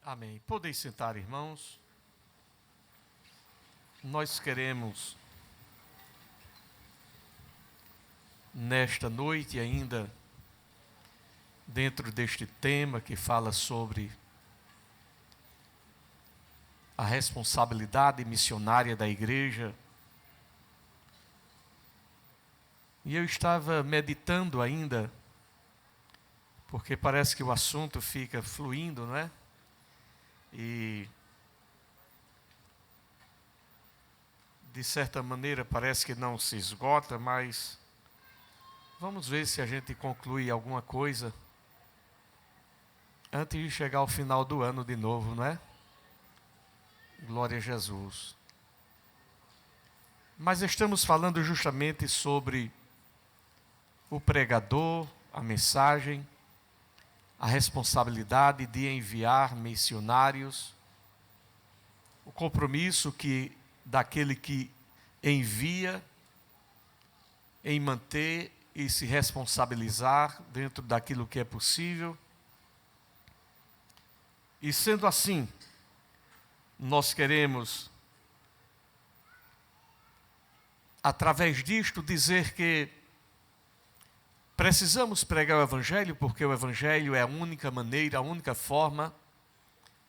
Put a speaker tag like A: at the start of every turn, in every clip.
A: Amém. Podem sentar, irmãos. Nós queremos, nesta noite ainda, dentro deste tema que fala sobre a responsabilidade missionária da igreja, e eu estava meditando ainda, porque parece que o assunto fica fluindo, não é? E, de certa maneira, parece que não se esgota, mas vamos ver se a gente conclui alguma coisa antes de chegar ao final do ano de novo, não é? Glória a Jesus. Mas estamos falando justamente sobre o pregador, a mensagem, a responsabilidade de enviar missionários, o compromisso daquele que envia em manter e se responsabilizar dentro daquilo que é possível. E sendo assim, nós queremos, através disto, dizer que precisamos pregar o Evangelho, porque o Evangelho é a única maneira, a única forma,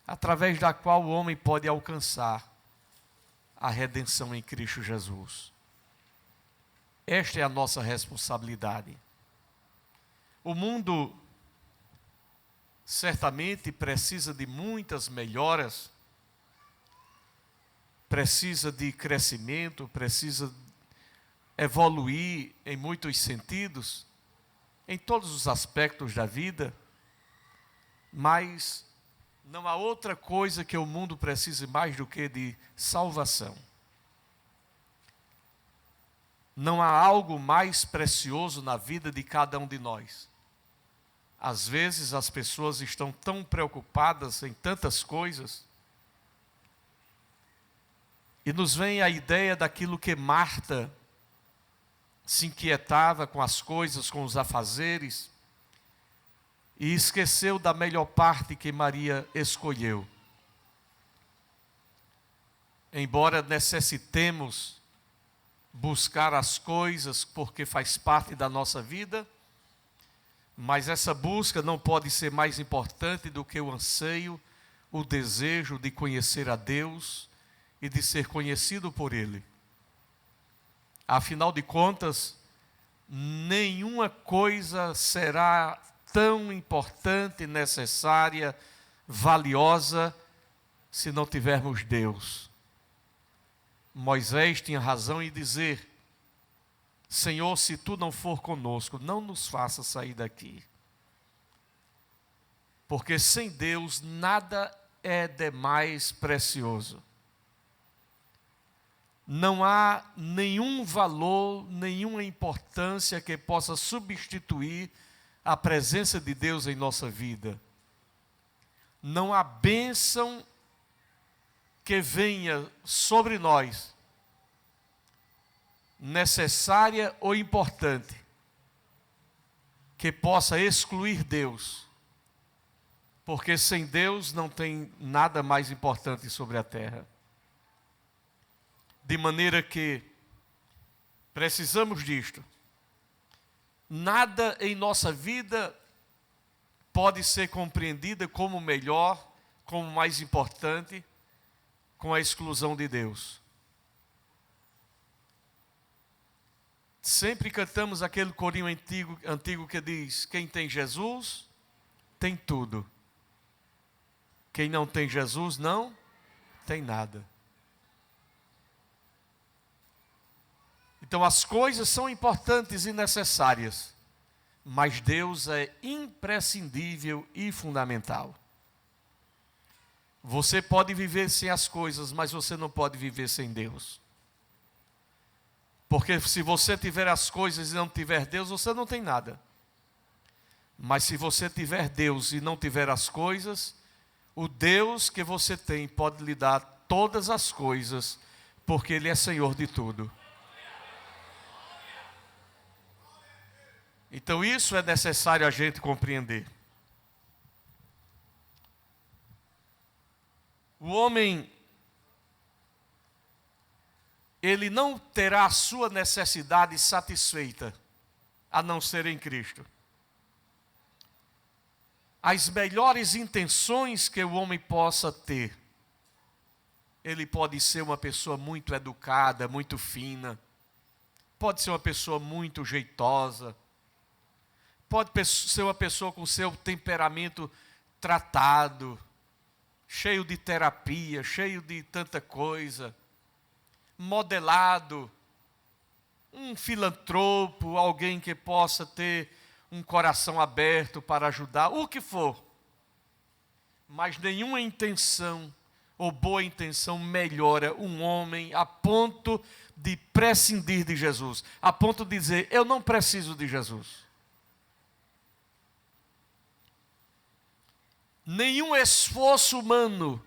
A: através da qual o homem pode alcançar a redenção em Cristo Jesus. Esta é a nossa responsabilidade. O mundo certamente precisa de muitas melhoras, precisa de crescimento, precisa evoluir em muitos sentidos, em todos os aspectos da vida, mas não há outra coisa que o mundo precise mais do que de salvação. Não há algo mais precioso na vida de cada um de nós. Às vezes as pessoas estão tão preocupadas em tantas coisas, e nos vem a ideia daquilo que Marta se inquietava com as coisas, com os afazeres, e esqueceu da melhor parte que Maria escolheu. Embora necessitemos buscar as coisas, porque faz parte da nossa vida, mas essa busca não pode ser mais importante do que o anseio, o desejo de conhecer a Deus e de ser conhecido por Ele. Afinal de contas, nenhuma coisa será tão importante, necessária, valiosa, se não tivermos Deus. Moisés tinha razão em dizer: Senhor, se tu não for conosco, não nos faça sair daqui. Porque sem Deus nada é demais precioso. Não há nenhum valor, nenhuma importância que possa substituir a presença de Deus em nossa vida. Não há bênção que venha sobre nós, necessária ou importante, que possa excluir Deus. Porque sem Deus não tem nada mais importante sobre a terra. De maneira que precisamos disto. Nada em nossa vida pode ser compreendida como melhor, como mais importante, com a exclusão de Deus. Sempre cantamos aquele corinho antigo que diz: quem tem Jesus, tem tudo. Quem não tem Jesus, não tem nada. Então as coisas são importantes e necessárias, mas Deus é imprescindível e fundamental. Você pode viver sem as coisas, mas você não pode viver sem Deus. Porque se você tiver as coisas e não tiver Deus, você não tem nada. Mas se você tiver Deus e não tiver as coisas, o Deus que você tem pode lhe dar todas as coisas, porque Ele é Senhor de tudo. Então isso é necessário a gente compreender. O homem, ele não terá a sua necessidade satisfeita, a não ser em Cristo. As melhores intenções que o homem possa ter, ele pode ser uma pessoa muito educada, muito fina, pode ser uma pessoa muito jeitosa, pode ser uma pessoa com seu temperamento tratado, cheio de terapia, cheio de tanta coisa, modelado, um filantropo, alguém que possa ter um coração aberto para ajudar, o que for. Mas nenhuma intenção ou boa intenção melhora um homem a ponto de prescindir de Jesus, a ponto de dizer, eu não preciso de Jesus. Nenhum esforço humano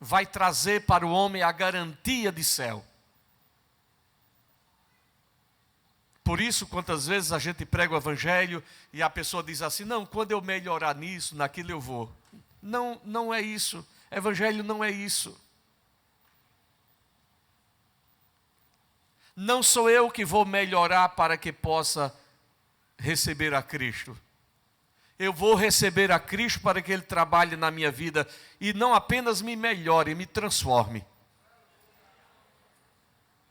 A: vai trazer para o homem a garantia de céu. Por isso, quantas vezes a gente prega o evangelho e a pessoa diz assim, não, quando eu melhorar nisso, naquilo eu vou. Não, não é isso. Evangelho não é isso. Não sou eu que vou melhorar para que possa receber a Cristo. Eu vou receber a Cristo para que Ele trabalhe na minha vida e não apenas me melhore, me transforme.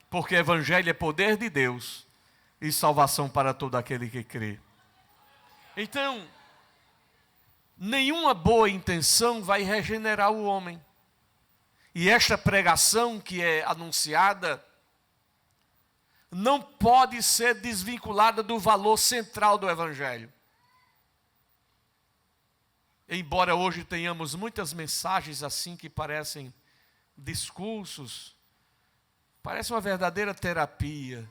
A: Porque o Evangelho é poder de Deus e salvação para todo aquele que crê. Então, nenhuma boa intenção vai regenerar o homem. E esta pregação que é anunciada não pode ser desvinculada do valor central do Evangelho. Embora hoje tenhamos muitas mensagens assim que parecem discursos, parece uma verdadeira terapia,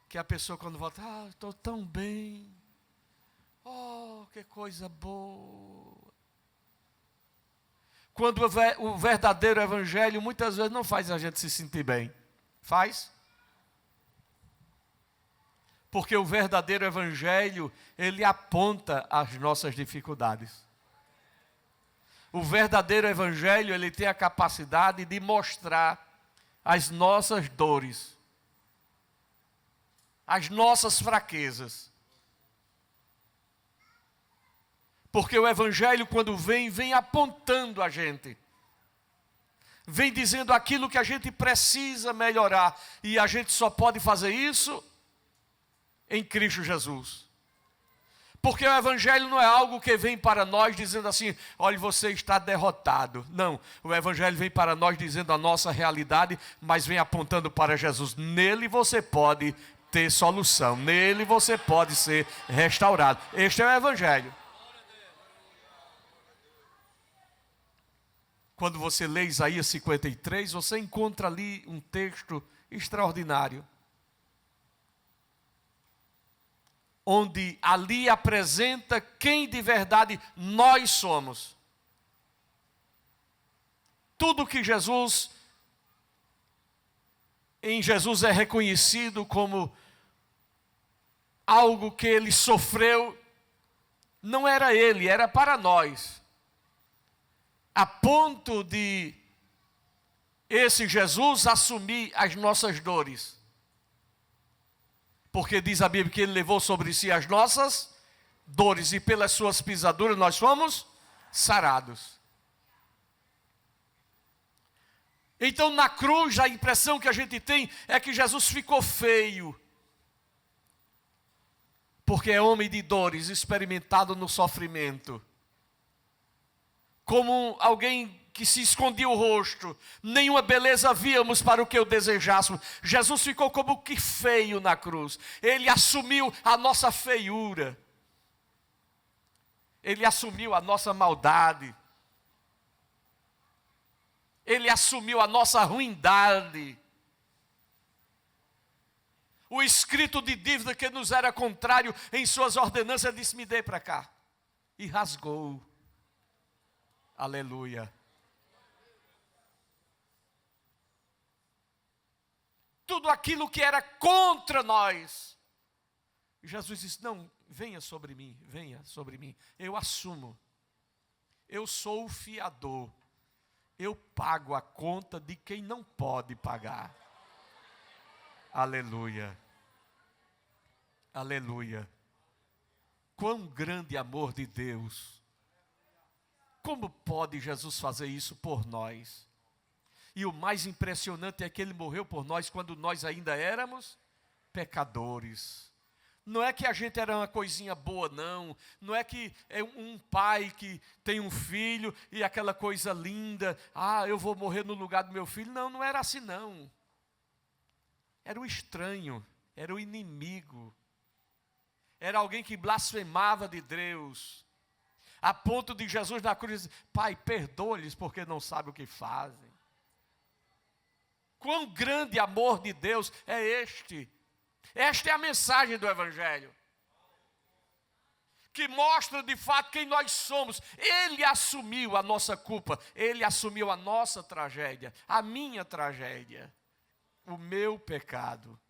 A: que a pessoa quando volta, estou tão bem, oh, que coisa boa. Quando o verdadeiro evangelho muitas vezes não faz a gente se sentir bem, faz? Porque o verdadeiro evangelho, ele aponta as nossas dificuldades. O verdadeiro evangelho, ele tem a capacidade de mostrar as nossas dores, as nossas fraquezas. Porque o evangelho, quando vem apontando a gente. Vem dizendo aquilo que a gente precisa melhorar. E a gente só pode fazer isso em Cristo Jesus. Porque o evangelho não é algo que vem para nós dizendo assim, olha, você está derrotado. Não, o evangelho vem para nós dizendo a nossa realidade, mas vem apontando para Jesus. Nele você pode ter solução, nele você pode ser restaurado. Este é o evangelho. Quando você lê Isaías 53, você encontra ali um texto extraordinário. Onde ali apresenta quem de verdade nós somos. Tudo que em Jesus é reconhecido como algo que ele sofreu, não era ele, era para nós. A ponto de esse Jesus assumir as nossas dores. Porque diz a Bíblia que ele levou sobre si as nossas dores e pelas suas pisaduras nós fomos sarados. Então na cruz a impressão que a gente tem é que Jesus ficou feio. Porque é homem de dores, experimentado no sofrimento. Como alguém que se escondia o rosto, nenhuma beleza víamos para o que eu desejássemos. Jesus ficou como que feio na cruz. Ele assumiu a nossa feiura. Ele assumiu a nossa maldade. Ele assumiu a nossa ruindade. O escrito de dívida que nos era contrário em suas ordenanças disse, me dê para cá. E rasgou. Aleluia. Tudo aquilo que era contra nós. Jesus disse, não, venha sobre mim, eu assumo. Eu sou o fiador. eu pago a conta de quem não pode pagar. Aleluia. Aleluia. Quão grande amor de Deus. Como pode Jesus fazer isso por nós? E o mais impressionante é que Ele morreu por nós quando nós ainda éramos pecadores. Não é que a gente era uma coisinha boa, não. Não é que é um pai que tem um filho e aquela coisa linda. Eu vou morrer no lugar do meu filho. Não, não era assim não. Era o estranho, era o inimigo. Era alguém que blasfemava de Deus. A ponto de Jesus na cruz dizer: Pai, perdoa-lhes porque não sabem o que fazem. Quão grande amor de Deus é este? Esta é a mensagem do Evangelho, que mostra de fato quem nós somos. Ele assumiu a nossa culpa, Ele assumiu a nossa tragédia, a minha tragédia, o meu pecado,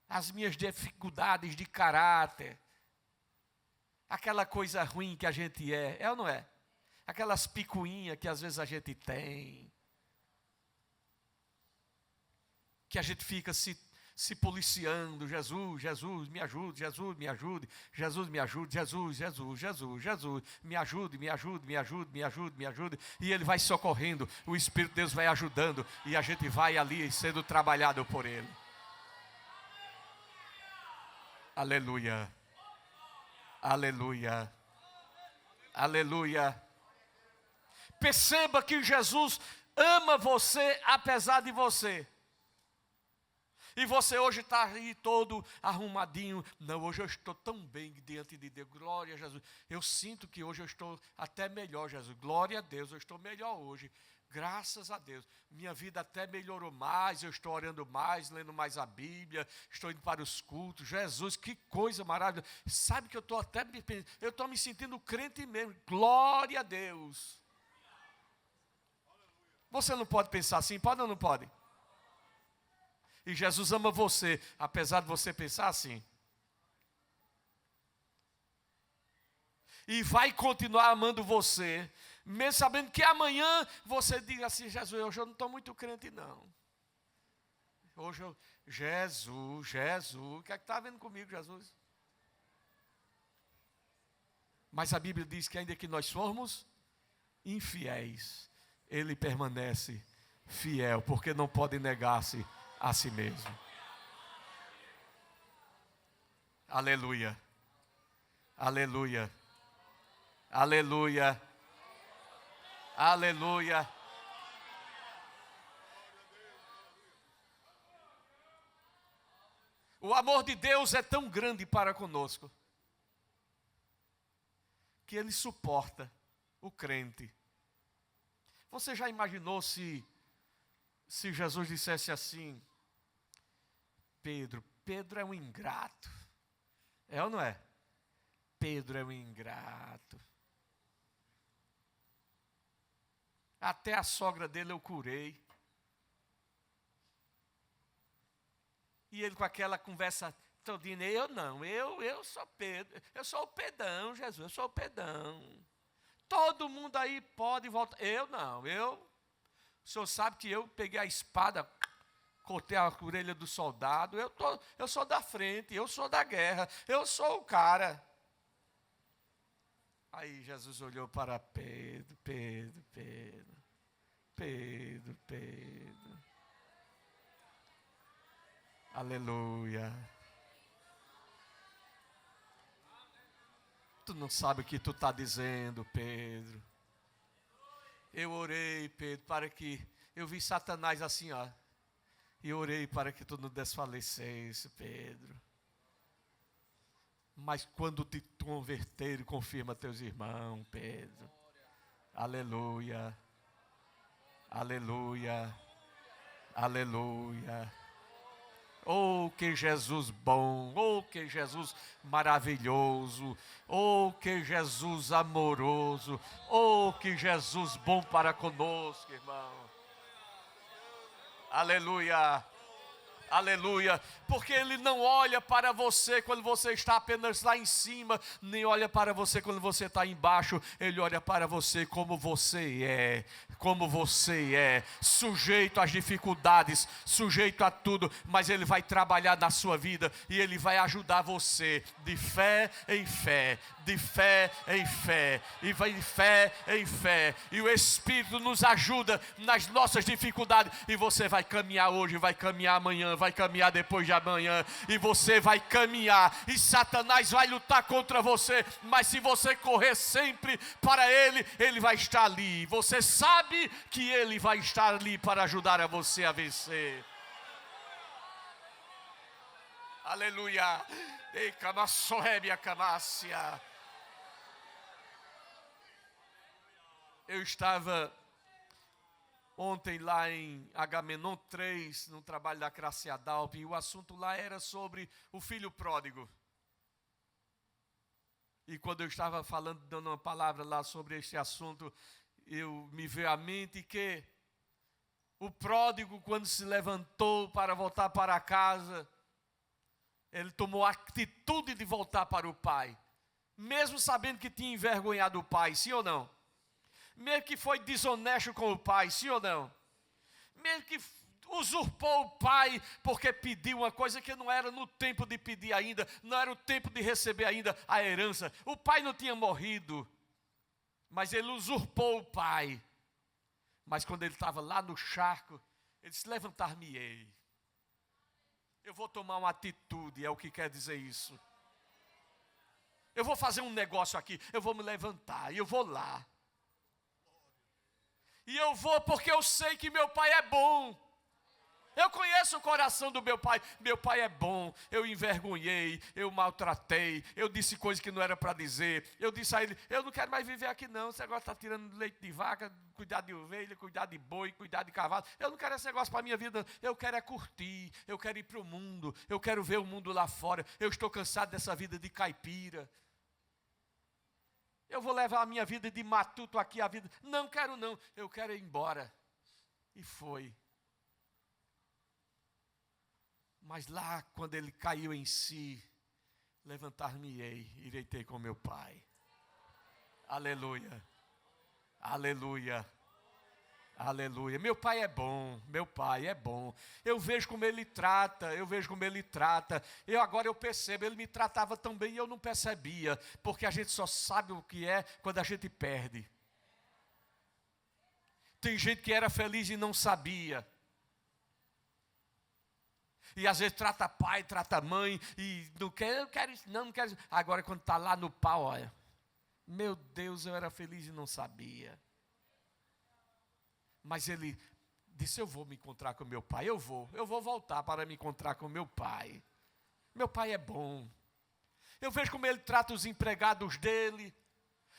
A: as minhas dificuldades de caráter, aquela coisa ruim que a gente é ou não é? Aquelas picuinhas que às vezes a gente tem, que a gente fica se policiando: Jesus, Jesus, me ajude, Jesus, me ajude, Jesus, me ajude, Jesus, Jesus, Jesus, Jesus, me ajude, me ajude, me ajude, me ajude, me ajude. E Ele vai socorrendo, o Espírito de Deus vai ajudando, e a gente vai ali sendo trabalhado por Ele. Aleluia, aleluia, aleluia. Perceba que Jesus ama você apesar de você. E você hoje está aí todo arrumadinho. Não, hoje eu estou tão bem diante de Deus. Glória a Jesus. Eu sinto que hoje eu estou até melhor, Jesus. Glória a Deus, eu estou melhor hoje. Graças a Deus. Minha vida até melhorou mais. Eu estou orando mais, lendo mais a Bíblia. Estou indo para os cultos. Jesus, que coisa maravilhosa. Sabe que eu estou me sentindo crente mesmo. Glória a Deus. Você não pode pensar assim, pode ou não pode? E Jesus ama você, apesar de você pensar assim. E vai continuar amando você, mesmo sabendo que amanhã você diga assim: Jesus, hoje eu não estou muito crente não. Hoje eu, Jesus, o que é que está vendo comigo, Jesus? Mas a Bíblia diz que ainda que nós formos infiéis, Ele permanece fiel, porque não pode negar-se a si mesmo. Aleluia, aleluia, aleluia, aleluia. O amor de Deus é tão grande para conosco, que Ele suporta o crente. Você já imaginou se Jesus dissesse assim: Pedro é um ingrato. É ou não é? Pedro é um ingrato. Até a sogra dele eu curei. E ele com aquela conversa todinha: eu sou Pedro, eu sou o Pedão, Jesus, eu sou o Pedão. Todo mundo aí pode voltar. Eu não, o senhor sabe que eu peguei a espada, cortei a orelha do soldado, eu sou da frente, eu sou da guerra, eu sou o cara. Aí Jesus olhou para Pedro. Aleluia. Tu não sabe o que tu está dizendo, Pedro. Eu orei, Pedro, para que... Eu vi Satanás assim, ó. E orei para que tu não desfalecesse, Pedro. Mas quando te converter, confirma teus irmãos, Pedro. Aleluia. Aleluia. Aleluia. Oh, que Jesus bom, oh, que Jesus maravilhoso, oh, que Jesus amoroso, oh, que Jesus bom para conosco, irmão. Aleluia, Aleluia, porque Ele não olha para você quando você está apenas lá em cima, nem olha para você quando você está embaixo. Ele olha para você como você é, sujeito às dificuldades, sujeito a tudo, mas Ele vai trabalhar na sua vida e Ele vai ajudar você de fé em fé, de fé em fé, e vai de fé em fé, e o Espírito nos ajuda nas nossas dificuldades, e você vai caminhar hoje, vai caminhar amanhã, vai caminhar depois de amanhã, e você vai caminhar, e Satanás vai lutar contra você, mas se você correr sempre para Ele, Ele vai estar ali, você sabe que Ele vai estar ali para ajudar a você a vencer. Aleluia. Ei, camassoebe a camácia. Eu estava ontem lá em Agamenon 3, no trabalho da Cracia Dalp, e o assunto lá era sobre o filho pródigo. E quando eu estava falando, dando uma palavra lá sobre este assunto, me veio à mente que o pródigo, quando se levantou para voltar para casa, ele tomou a atitude de voltar para o pai, mesmo sabendo que tinha envergonhado o pai, sim ou não? Mesmo que foi desonesto com o pai, sim ou não? Mesmo que usurpou o pai porque pediu uma coisa que não era no tempo de pedir ainda, não era o tempo de receber ainda a herança. O pai não tinha morrido, mas ele usurpou o pai. Mas quando ele estava lá no charco, ele disse: levantar-me-ei. Eu vou tomar uma atitude, é o que quer dizer isso. Eu vou fazer um negócio aqui, eu vou me levantar, e eu vou lá. E eu vou porque eu sei que meu pai é bom. Eu conheço o coração do meu pai. Meu pai é bom. Eu envergonhei, eu maltratei, eu disse coisas que não era para dizer. Eu disse a ele: eu não quero mais viver aqui não. Você agora está tirando leite de vaca, cuidar de ovelha, cuidar de boi, cuidar de cavalo. Eu não quero esse negócio para a minha vida. Eu quero é curtir, eu quero ir para o mundo, eu quero ver o mundo lá fora. Eu estou cansado dessa vida de caipira. Eu vou levar a minha vida de matuto aqui, a vida. Não quero não, eu quero ir embora. E foi. Mas lá, quando ele caiu em si, levantar-me-ei, irei ter com meu pai. Aleluia, aleluia, aleluia. Meu pai é bom, meu pai é bom. Eu vejo como ele trata, agora eu percebo, ele me tratava tão bem e eu não percebia, porque a gente só sabe o que é quando a gente perde. Tem gente que era feliz e não sabia. E às vezes trata pai, trata mãe, e não quer, eu quero isso, não quero isso. Agora quando está lá no pau, olha, meu Deus, eu era feliz e não sabia. Mas ele disse: eu vou me encontrar com meu pai, eu vou voltar para me encontrar com meu pai. Meu pai é bom. Eu vejo como ele trata os empregados dele.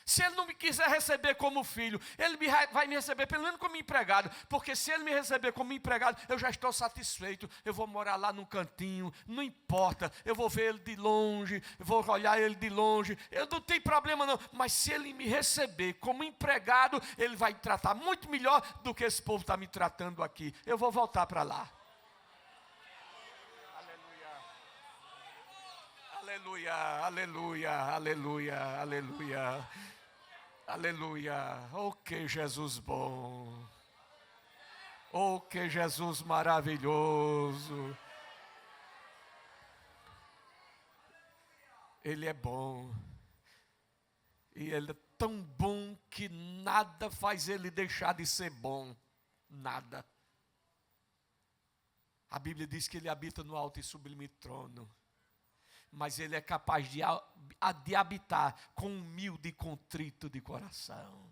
A: Se ele não me quiser receber como filho, ele vai me receber pelo menos como empregado, porque se ele me receber como empregado, eu já estou satisfeito. Eu vou morar lá num cantinho, não importa, eu vou ver ele de longe, eu vou olhar ele de longe, eu não tenho problema não, mas se ele me receber como empregado, ele vai me tratar muito melhor do que esse povo está me tratando aqui. Eu vou voltar para lá. Aleluia, aleluia, aleluia, aleluia, aleluia. Oh, que Jesus bom. Oh, que Jesus maravilhoso. Ele é bom. E ele é tão bom que nada faz ele deixar de ser bom. Nada. A Bíblia diz que ele habita no alto e sublime trono. Mas ele é capaz de habitar com humilde e contrito de coração.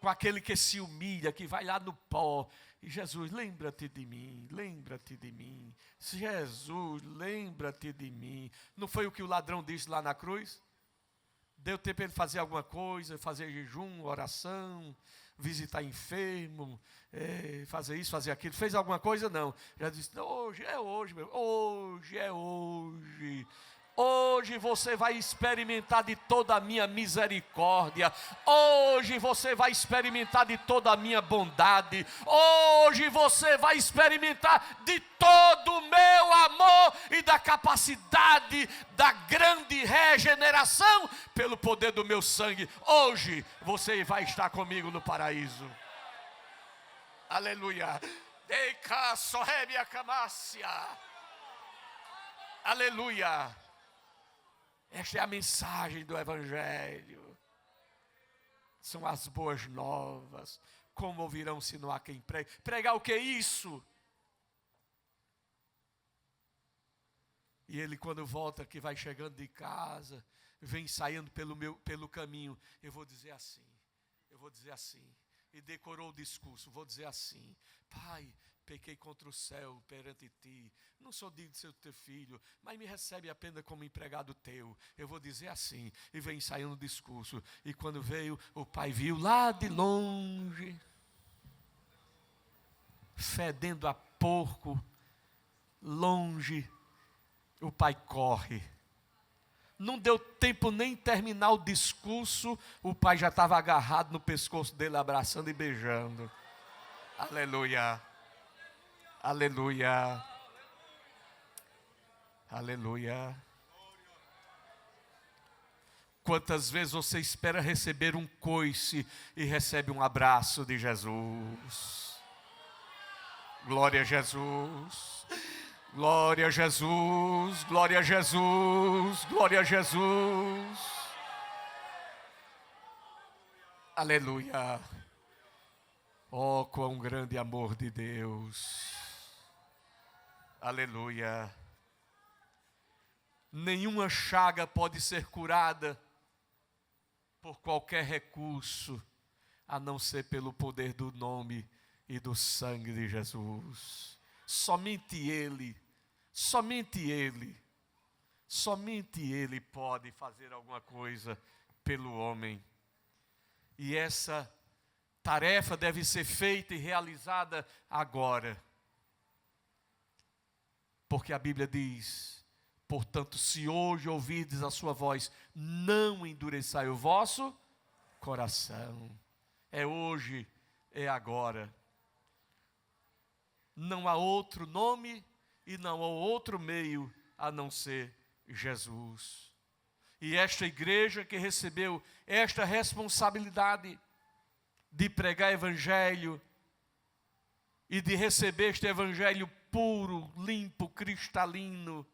A: Com aquele que se humilha, que vai lá no pó. E Jesus, lembra-te de mim, lembra-te de mim. Jesus, lembra-te de mim. Não foi o que o ladrão disse lá na cruz? Deu tempo para ele fazer alguma coisa, fazer jejum, oração, visitar enfermo, fazer isso, fazer aquilo. Fez alguma coisa? Não. Já disse: hoje é hoje, meu. Hoje é hoje. Hoje você vai experimentar de toda a minha misericórdia. Hoje você vai experimentar de toda a minha bondade. Hoje você vai experimentar de todo o meu amor e da capacidade da grande regeneração pelo poder do meu sangue. Hoje você vai estar comigo no paraíso. Aleluia. Deca sorrebia camácia. Aleluia. Esta é a mensagem do Evangelho. São as boas novas. Como ouvirão se não há quem pregue? Pregar o que é isso? E ele, quando volta, que vai chegando de casa, vem saindo pelo caminho. Eu vou dizer assim. E decorou o discurso. Vou dizer assim: Pai, pequei contra o céu perante ti. Não sou digno de ser teu filho, mas me recebe apenas como empregado teu. Eu vou dizer assim. E vem saindo o discurso. E quando veio, o pai viu lá de longe, fedendo a porco, longe, o pai corre. Não deu tempo nem terminar o discurso, o pai já estava agarrado no pescoço dele, abraçando e beijando. Aleluia. Aleluia. Aleluia. Quantas vezes você espera receber um coice e recebe um abraço de Jesus? Glória a Jesus. Glória a Jesus. Glória a Jesus. Glória a Jesus. Aleluia. Oh, quão grande amor de Deus. Aleluia. Nenhuma chaga pode ser curada por qualquer recurso, a não ser pelo poder do nome e do sangue de Jesus. Somente Ele pode fazer alguma coisa pelo homem. E essa tarefa deve ser feita e realizada agora. Porque a Bíblia diz: portanto, se hoje ouvirdes a sua voz, não endureçai o vosso coração. É hoje, é agora. Não há outro nome e não há outro meio a não ser Jesus. E esta igreja que recebeu esta responsabilidade de pregar evangelho e de receber este evangelho puro, limpo, cristalino,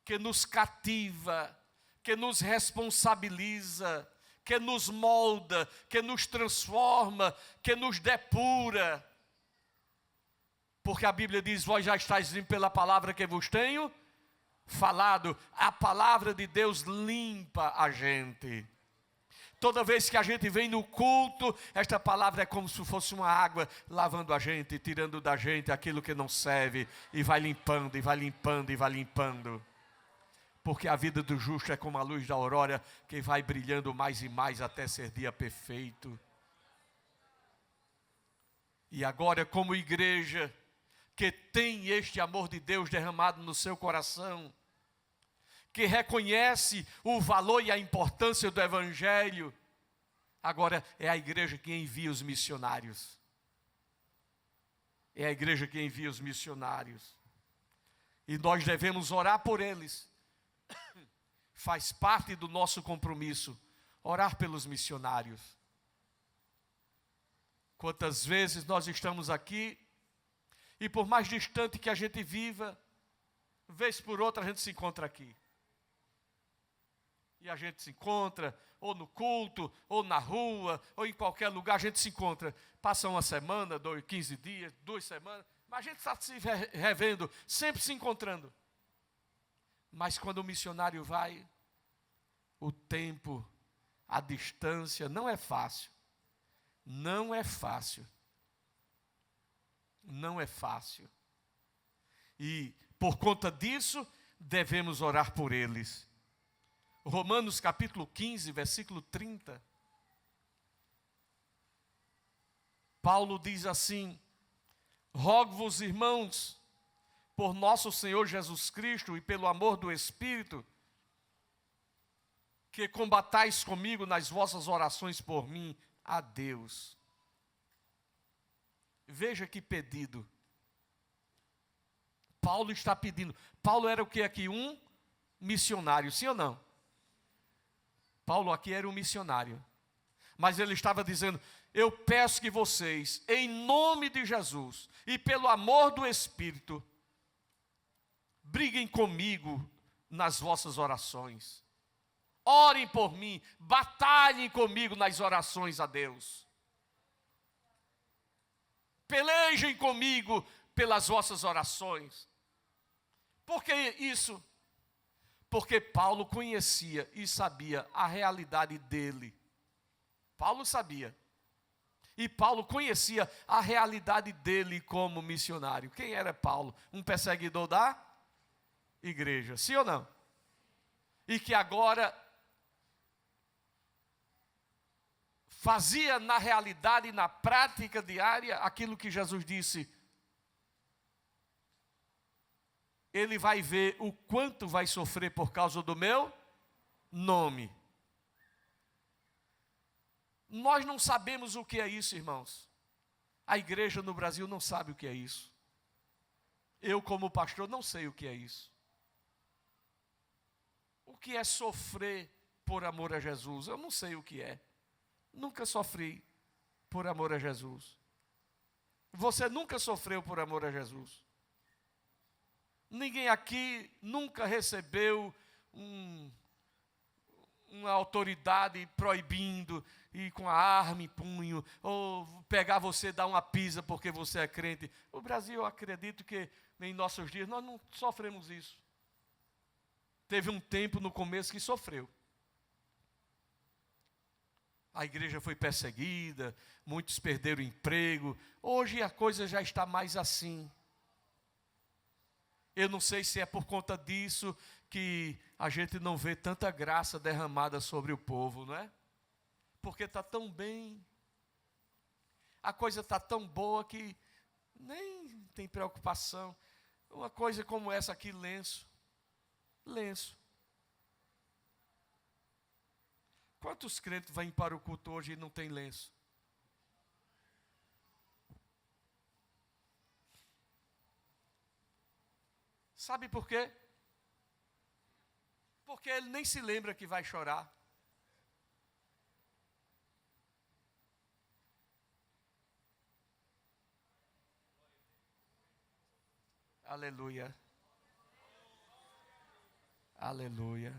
A: que nos cativa, que nos responsabiliza, que nos molda, que nos transforma, que nos depura. Porque a Bíblia diz: vós já estáis limpos pela palavra que vos tenho falado. A palavra de Deus limpa a gente. Toda vez que a gente vem no culto, esta palavra é como se fosse uma água lavando a gente, tirando da gente aquilo que não serve, e vai limpando, e vai limpando, e vai limpando. Porque a vida do justo é como a luz da aurora, que vai brilhando mais e mais até ser dia perfeito. E agora, como igreja que tem este amor de Deus derramado no seu coração, que reconhece o valor e a importância do evangelho, agora é a igreja que envia os missionários. É a igreja que envia os missionários. E nós devemos orar por eles. Faz parte do nosso compromisso, orar pelos missionários. Quantas vezes nós estamos aqui, e por mais distante que a gente viva, vez por outra a gente se encontra aqui. E a gente se encontra, ou no culto, ou na rua, ou em qualquer lugar a gente se encontra. Passa uma semana, 15 dias, 2 semanas, mas a gente está se revendo, sempre se encontrando. Mas quando o missionário vai, o tempo, a distância, não é fácil. Não é fácil. Não é fácil. E por conta disso, devemos orar por eles. Romanos capítulo 15, versículo 30. Paulo diz assim: rogo-vos, irmãos, por nosso Senhor Jesus Cristo e pelo amor do Espírito, que combatais comigo nas vossas orações por mim a Deus. Veja que pedido. Paulo está pedindo. Paulo era o que aqui? Um missionário, sim ou não? Paulo aqui era um missionário. Mas ele estava dizendo: eu peço que vocês, em nome de Jesus e pelo amor do Espírito, briguem comigo nas vossas orações. Orem por mim, batalhem comigo nas orações a Deus. Pelejem comigo pelas vossas orações. Por que isso? Porque Paulo conhecia e sabia a realidade dele. Paulo sabia. E Paulo conhecia a realidade dele como missionário. Quem era Paulo? Um perseguidor da igreja, sim ou não? E que agora fazia na realidade, na prática diária, aquilo que Jesus disse. Ele vai ver o quanto vai sofrer por causa do meu nome. Nós não sabemos o que é isso, irmãos. A igreja no Brasil não sabe o que é isso. Eu, como pastor, não sei o que é isso. O que é sofrer por amor a Jesus? Eu não sei o que é. Nunca sofri por amor a Jesus. Você nunca sofreu por amor a Jesus. Ninguém aqui nunca recebeu uma autoridade proibindo ir com a arma em punho, ou pegar você e dar uma pisa porque você é crente. O Brasil, eu acredito que em nossos dias nós não sofremos isso. Teve um tempo no começo que sofreu. A igreja foi perseguida, muitos perderam emprego. Hoje a coisa já está mais assim. Eu não sei se é por conta disso que a gente não vê tanta graça derramada sobre o povo, não é? Porque está tão bem, a coisa está tão boa que nem tem preocupação. Uma coisa como essa aqui, lenço. Quantos crentes vêm para o culto hoje e não tem lenço? Sabe por quê? Porque ele nem se lembra que vai chorar. Aleluia. Aleluia.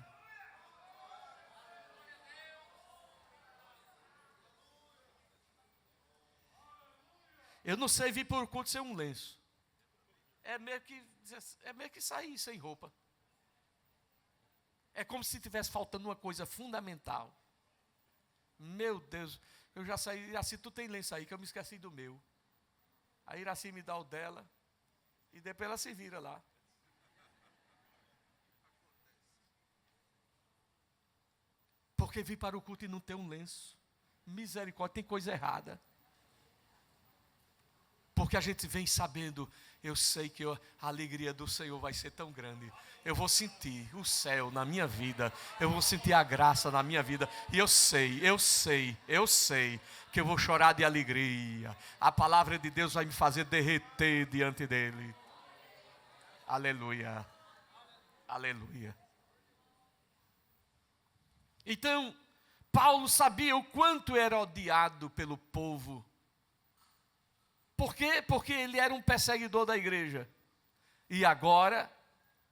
A: Eu não sei vir por culto sem um lenço. É meio que sair sem roupa. É como se estivesse faltando uma coisa fundamental. Meu Deus, eu já saí. Iraci, tu tem lenço aí, que eu me esqueci do meu. A Iraci me dá o dela, e depois ela se vira lá. Porque vir para o culto e não ter um lenço. Misericórdia, tem coisa errada. Porque a gente vem sabendo, eu sei que a alegria do Senhor vai ser tão grande. Eu vou sentir o céu na minha vida. Eu vou sentir a graça na minha vida. E eu sei que eu vou chorar de alegria. A palavra de Deus vai me fazer derreter diante dEle. Aleluia. Aleluia. Então, Paulo sabia o quanto era odiado pelo povo. Por quê? Porque ele era um perseguidor da igreja. E agora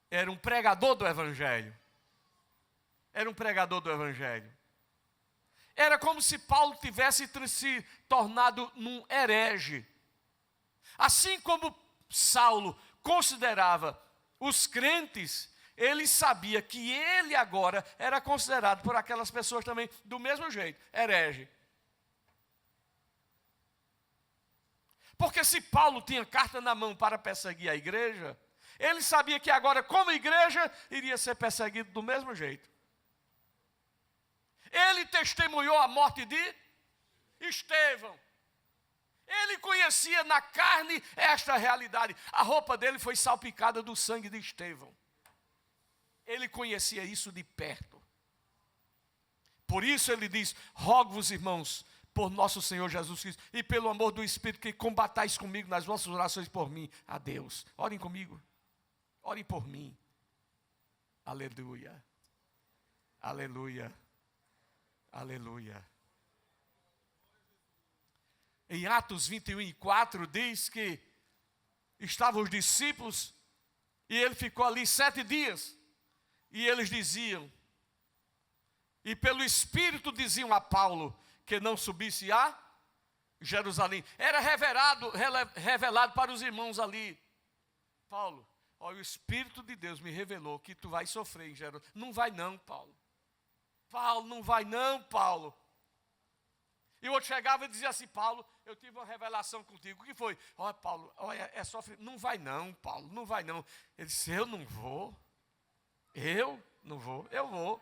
A: era um pregador do Evangelho. Era um pregador do Evangelho. Era como se Paulo tivesse se tornado num herege. Assim como Saulo considerava os crentes, ele sabia que ele agora era considerado por aquelas pessoas também do mesmo jeito, herege. Porque se Paulo tinha carta na mão para perseguir a igreja, ele sabia que agora, como igreja, iria ser perseguido do mesmo jeito. Ele testemunhou a morte de Estevão. Ele conhecia na carne esta realidade. A roupa dele foi salpicada do sangue de Estevão. Ele conhecia isso de perto. Por isso ele diz: rogo-vos, irmãos, por nosso Senhor Jesus Cristo e pelo amor do Espírito, que combatais comigo nas vossas orações por mim a Deus. Orem comigo. Orem por mim. Aleluia. Aleluia. Aleluia. Em Atos 21:4 diz que estavam os discípulos e ele ficou ali 7 dias. E eles diziam, e pelo Espírito diziam a Paulo que não subisse a Jerusalém. Era revelado para os irmãos ali. Paulo, olha, o Espírito de Deus me revelou que tu vais sofrer em Jerusalém. Não vai não, Paulo. Paulo, não vai não, Paulo. E o outro chegava e dizia assim: Paulo, eu tive uma revelação contigo. O que foi? Olha, Paulo, olha, é sofrimento. Não vai não, Paulo, não vai não. Ele disse: eu não vou. Eu não vou, eu vou.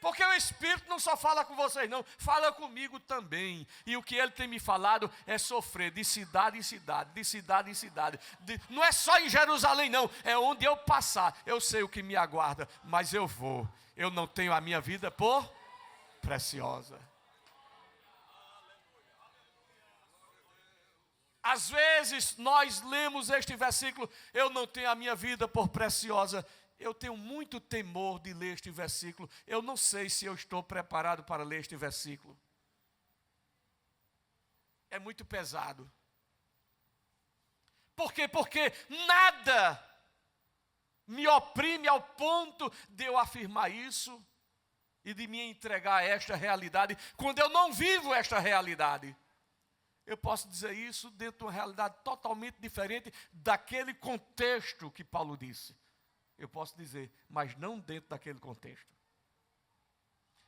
A: Porque o Espírito não só fala com vocês não, fala comigo também. E o que ele tem me falado é sofrer de cidade em cidade, de cidade em cidade. Não é só em Jerusalém não, é onde eu passar. Eu sei o que me aguarda, mas eu vou. Eu não tenho a minha vida por preciosa. Às vezes nós lemos este versículo: eu não tenho a minha vida por preciosa. Eu tenho muito temor de ler este versículo. Eu não sei se eu estou preparado para ler este versículo. É muito pesado. Por quê? Porque nada me oprime ao ponto de eu afirmar isso e de me entregar a esta realidade, quando eu não vivo esta realidade. Eu posso dizer isso dentro de uma realidade totalmente diferente daquele contexto que Paulo disse. Eu posso dizer, mas não dentro daquele contexto.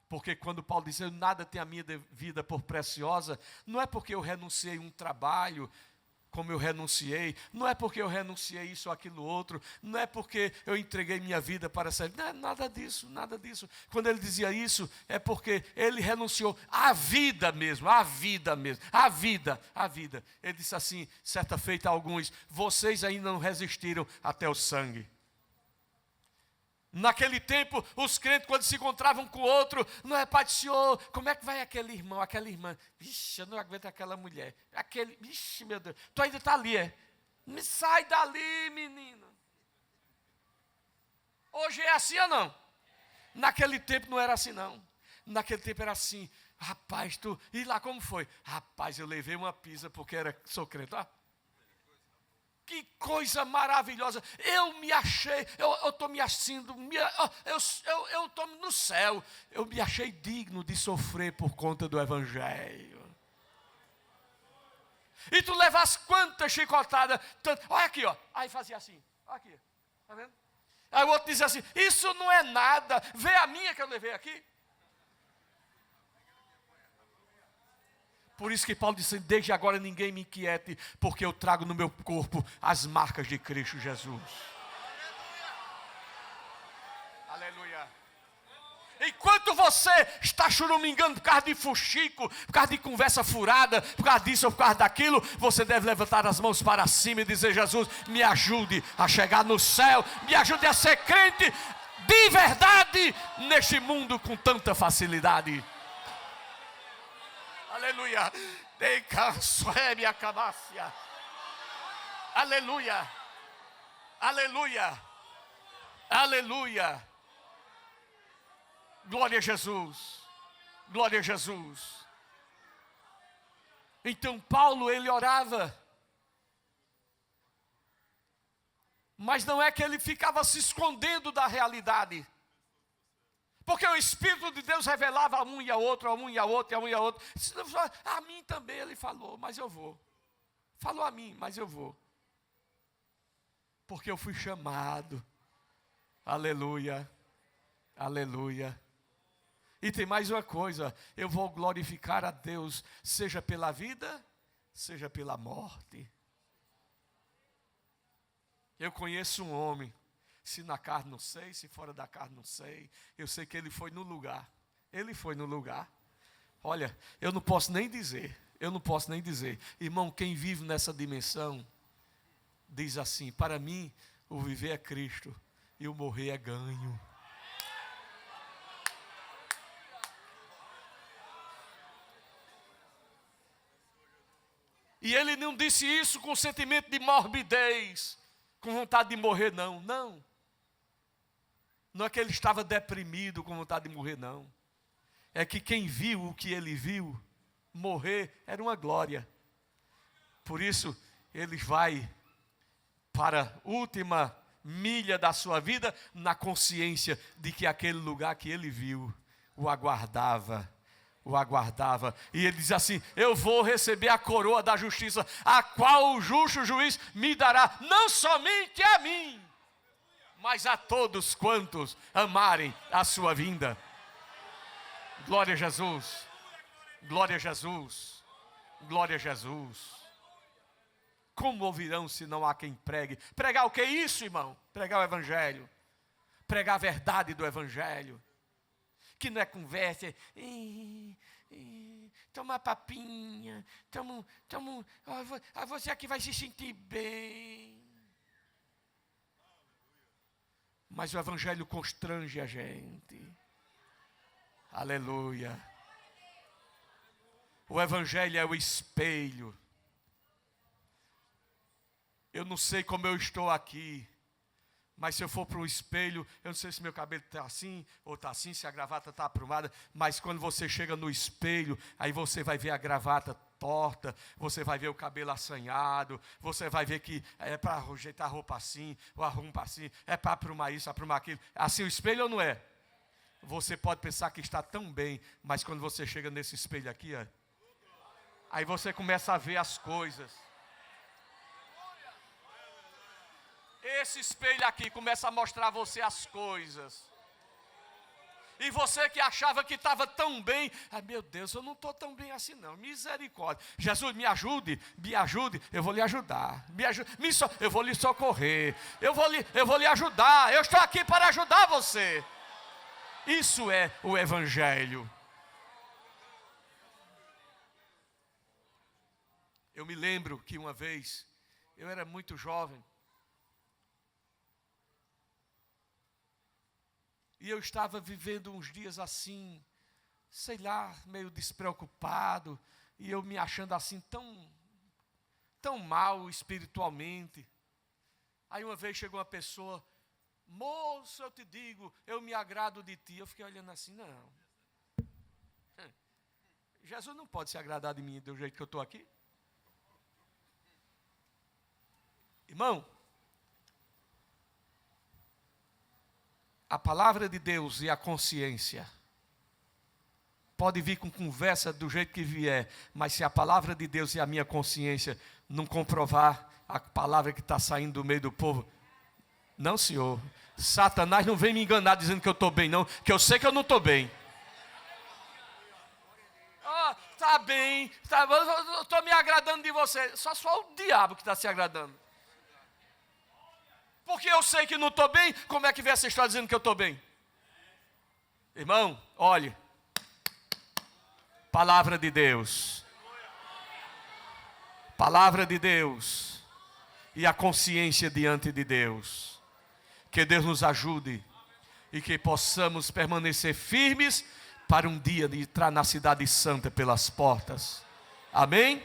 A: Porque quando Paulo diz: eu nada tenho a minha vida por preciosa, não é porque eu renunciei a um trabalho, como eu renunciei, não é porque eu renunciei isso ou aquilo outro, não é porque eu entreguei minha vida para servir, não é nada disso, nada disso. Quando ele dizia isso, é porque ele renunciou à vida mesmo, à vida mesmo, à vida, à vida. Ele disse assim, certa feita a alguns: vocês ainda não resistiram até o sangue. Naquele tempo, os crentes, quando se encontravam com o outro: não é, Pai do Senhor, como é que vai aquele irmão, aquela irmã? Vixe, eu não aguento aquela mulher. Vixe, meu Deus, tu ainda está ali, é? Me sai dali, menino. Hoje é assim ou não? Naquele tempo não era assim, não. Naquele tempo era assim: rapaz, e lá como foi? Rapaz, eu levei uma pizza porque sou crente, ó. Que coisa maravilhosa, eu me achei, eu estou me achando, eu estou no céu, eu me achei digno de sofrer por conta do Evangelho. E tu levasse quantas chicotadas, olha aqui, ó, aí fazia assim, olha aqui, está vendo? Aí o outro dizia assim: isso não é nada, vê a minha que eu levei aqui. Por isso que Paulo disse: desde agora ninguém me inquiete, porque eu trago no meu corpo as marcas de Cristo Jesus. Aleluia. Enquanto você está churumingando por causa de fuxico, por causa de conversa furada, por causa disso ou por causa daquilo, você deve levantar as mãos para cima e dizer: Jesus, me ajude a chegar no céu, me ajude a ser crente de verdade neste mundo com tanta facilidade. Aleluia. Aleluia. Aleluia. Aleluia. Glória a Jesus. Glória a Jesus. Então Paulo, ele orava. Mas não é que ele ficava se escondendo da realidade. Porque o Espírito de Deus revelava a um e a outro, a um e a outro, a um e a outro. A mim também ele falou, mas eu vou. Falou a mim, mas eu vou. Porque eu fui chamado. Aleluia. Aleluia. E tem mais uma coisa: eu vou glorificar a Deus, seja pela vida, seja pela morte. Eu conheço um homem, se na carne não sei, se fora da carne não sei, eu sei que ele foi no lugar. Ele foi no lugar. Olha, eu não posso nem dizer, eu não posso nem dizer. Irmão, quem vive nessa dimensão, diz assim: para mim, o viver é Cristo e o morrer é ganho. E ele não disse isso com sentimento de morbidez, com vontade de morrer, não. Não. Não é que ele estava deprimido com vontade de morrer, não. É que quem viu o que ele viu, morrer era uma glória. Por isso, ele vai para a última milha da sua vida, na consciência de que aquele lugar que ele viu, o aguardava. E ele diz assim: eu vou receber a coroa da justiça, a qual o justo juiz me dará, não somente a mim, mas a todos quantos amarem a sua vinda. Glória a Jesus, glória a Jesus, glória a Jesus. Como ouvirão se não há quem pregue? Pregar o que é isso, irmão? Pregar o evangelho, pregar a verdade do evangelho, que não é conversa, toma papinha, você aqui vai se sentir bem. Mas o evangelho constrange a gente. Aleluia. O evangelho é o espelho. Eu não sei como eu estou aqui, mas se eu for para um espelho, eu não sei se meu cabelo está assim, ou está assim, se a gravata está aprumada, mas quando você chega no espelho, aí você vai ver a gravata torta, você vai ver o cabelo assanhado, você vai ver que é para ajeitar a roupa assim, ou a roupa assim, é para aprumar isso, aprumar aquilo. Assim o espelho ou não é? Você pode pensar que está tão bem, mas quando você chega nesse espelho aqui, ó, aí você começa a ver as coisas. Esse espelho aqui começa a mostrar a você as coisas. E você que achava que estava tão bem, meu Deus, eu não estou tão bem assim não, misericórdia. Jesus, me ajude, eu vou lhe ajudar. Eu vou lhe socorrer, eu vou lhe ajudar, eu estou aqui para ajudar você. Isso é o evangelho. Eu me lembro que uma vez, eu era muito jovem, e eu estava vivendo uns dias assim, sei lá, meio despreocupado, e eu me achando assim tão mal espiritualmente. Aí uma vez chegou uma pessoa: moço, eu te digo, eu me agrado de ti. Eu fiquei olhando assim: não, Jesus não pode se agradar de mim do jeito que eu estou aqui. Irmão, a palavra de Deus e a consciência pode vir com conversa do jeito que vier, mas se a palavra de Deus e a minha consciência não comprovar a palavra que está saindo do meio do povo, não, senhor, Satanás não vem me enganar dizendo que eu estou bem, não, que eu sei que eu não estou bem. Está bem, eu estou me agradando de você. Só o diabo que está se agradando. Porque eu sei que não estou bem, como é que vem essa história dizendo que eu estou bem? Irmão, olhe, palavra de Deus, e a consciência diante de Deus. Que Deus nos ajude e que possamos permanecer firmes para um dia de entrar na cidade santa pelas portas. Amém?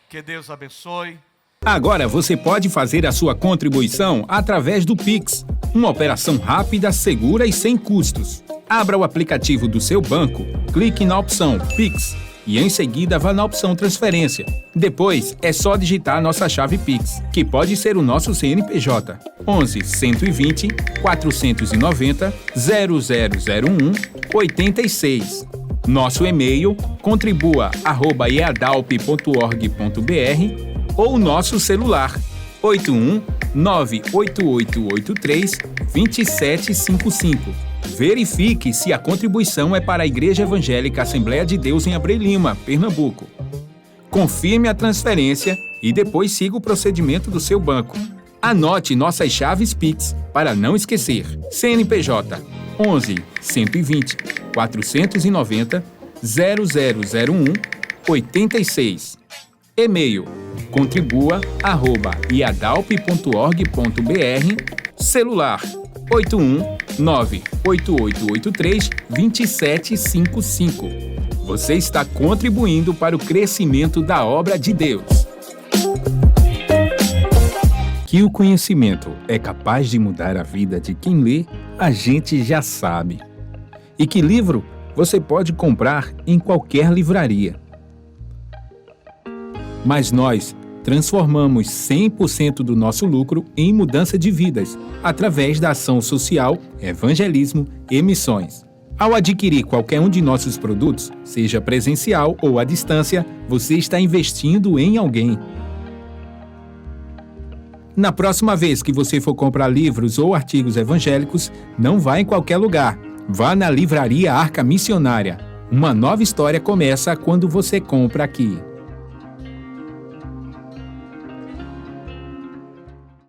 A: Que Deus abençoe.
B: Agora você pode fazer a sua contribuição através do Pix, uma operação rápida, segura e sem custos. Abra o aplicativo do seu banco, clique na opção Pix e em seguida vá na opção Transferência. Depois é só digitar nossa chave Pix, que pode ser o nosso CNPJ, 11 120 490 0001 86. Nosso e-mail contribua@eadalp.org.br ou nosso celular 81 98883 2755. Verifique se a contribuição é para a Igreja Evangélica Assembleia de Deus em Abreu Lima, Pernambuco. Confirme a transferência e depois siga o procedimento do seu banco. Anote nossas chaves Pix para não esquecer. CNPJ 11 120 490 0001 86. E-mail contribua@iadalp.org.br. Celular 81988832755. Você está contribuindo para o crescimento da obra de Deus. Que o conhecimento é capaz de mudar a vida de quem lê, a gente já sabe. E que livro você pode comprar em qualquer livraria. Mas nós transformamos 100% do nosso lucro em mudança de vidas, através da ação social, evangelismo e missões. Ao adquirir qualquer um de nossos produtos, seja presencial ou à distância, você está investindo em alguém. Na próxima vez que você for comprar livros ou artigos evangélicos, não vá em qualquer lugar. Vá na Livraria Arca Missionária. Uma nova história começa quando você compra aqui.